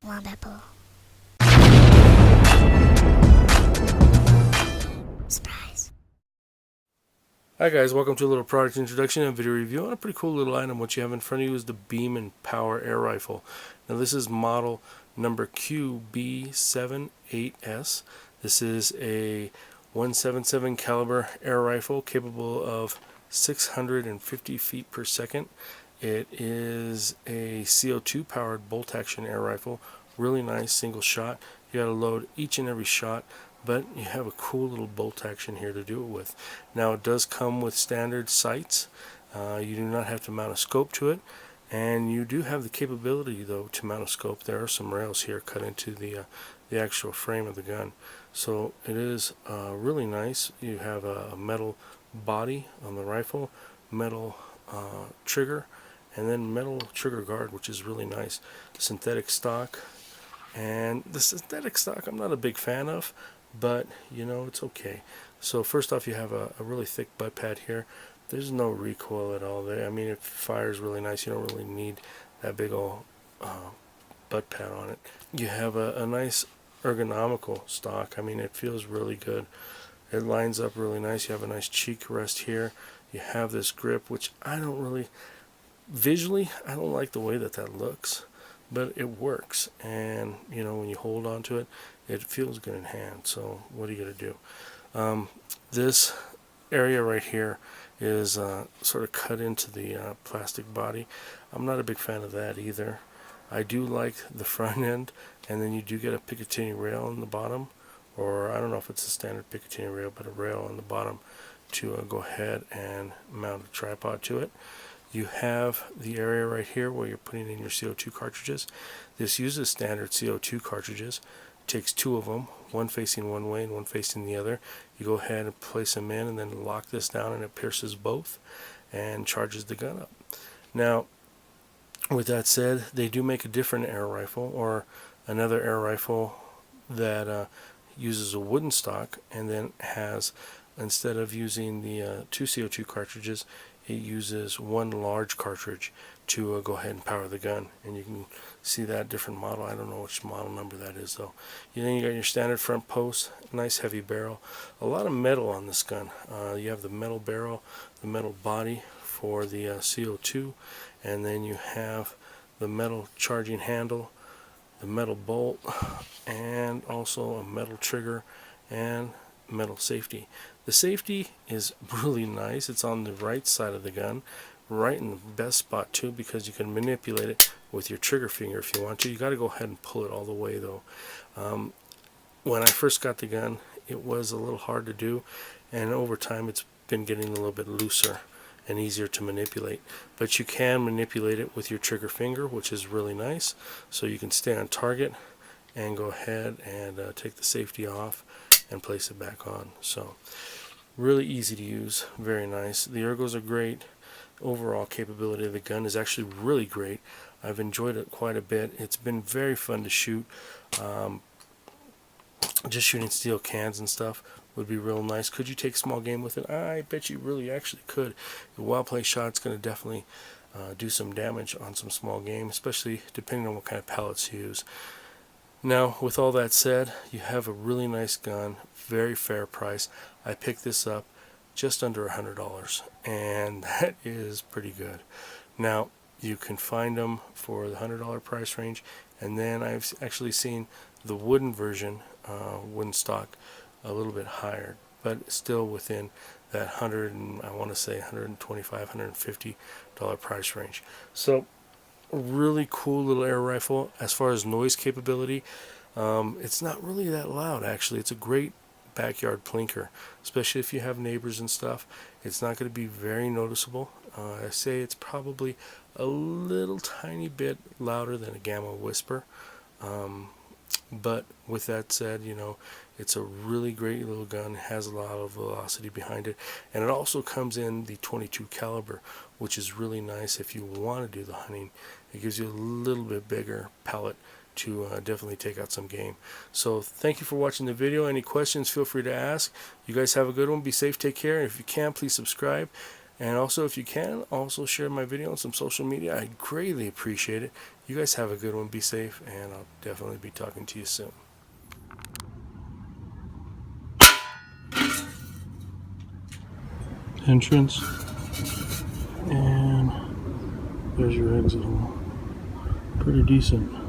Wombapo. Surprise. Hi guys, welcome to a little product introduction and video review on a pretty cool little item. What you have in front of you is the Beeman Power Air Rifle. Now this is model number QB78S. This is a 177 caliber air rifle capable of 650 feet per second. It is a CO2 powered bolt action air rifle. Really nice single shot. You got to load each and every shot, but you have a cool little bolt action here to do it with. Now it does come with standard sights. You do not have to mount a scope to it, and you do have the capability though to mount a scope. There are some rails here cut into the actual frame of the gun, so it is really nice. You have a metal body on the rifle, metal trigger, and then metal trigger guard, which is really nice. Synthetic stock, and the synthetic stock I'm not a big fan of, but you know, it's okay. So first off, you have a really thick butt pad here. There's no recoil at all there. I mean, it fires really nice. You don't really need that big old butt pad on it. You have a nice ergonomical stock. I mean, it feels really good. It lines up really nice. You have a nice cheek rest here. You have this grip, which I don't really, visually, I don't like the way that looks, but it works. And you know, when you hold on to it, it feels good in hand. So what are you going to do? This area right here is sort of cut into the plastic body. I'm not a big fan of that either. I do like the front end, and then you do get a Picatinny rail on the bottom, or I don't know if it's a standard Picatinny rail, but a rail on the bottom to go ahead and mount a tripod to it. You have the area right here where you're putting in your CO2 cartridges. This uses standard CO2 cartridges. Takes two of them, one facing one way and one facing the other. You go ahead and place them in and then lock this down, and it pierces both and charges the gun up. Now, with that said, they do make a different air rifle, or another air rifle that uses a wooden stock, and then has, instead of using the two CO2 cartridges, it uses one large cartridge to go ahead and power the gun. And you can see that different model. I don't know which model number that is though. Then you got your standard front post, nice heavy barrel, a lot of metal on this gun. You have the metal barrel, the metal body for the CO2, and then you have the metal charging handle, the metal bolt, and also a metal trigger and metal safety. The safety is really nice. It's on the right side of the gun, right in the best spot too, because you can manipulate it with your trigger finger if you want to. You got to go ahead and pull it all the way though. When I first got the gun, it was a little hard to do, and over time it's been getting a little bit looser and easier to manipulate. But you can manipulate it with your trigger finger, which is really nice, so you can stay on target and go ahead and take the safety off and place it back on. So really easy to use, very nice. The ergos are great. Overall capability of the gun is actually really great. I've enjoyed it quite a bit. It's been very fun to shoot. Just shooting steel cans and stuff would be real nice. Could you take small game with it? I bet you really actually could. The wild play shot's going to definitely do some damage on some small game, especially depending on what kind of pellets you use. Now, with all that said, you have a really nice gun, very fair price. I picked this up just under $100, and that is pretty good. Now, you can find them for the $100 price range, and then I've actually seen the wooden version, wooden stock, a little bit higher, but still within that I want to say $125, $150 price range. So really cool little air rifle. As far as noise capability, it's not really that loud actually. It's a great backyard plinker, especially if you have neighbors and stuff. It's not going to be very noticeable. I say it's probably a little tiny bit louder than a Gamma Whisper, but with that said, you know, it's a really great little gun. It has a lot of velocity behind it, and it also comes in the .22 caliber, which is really nice if you want to do the hunting. It gives you a little bit bigger pellet to definitely take out some game. So thank you for watching the video. Any questions, feel free to ask. You guys have a good one. Be safe, take care, and if you can, please subscribe. And also, if you can, also share my video on some social media. I'd greatly appreciate it. You guys have a good one. Be safe, and I'll definitely be talking to you soon. Entrance, and there's your exit hole. Pretty decent.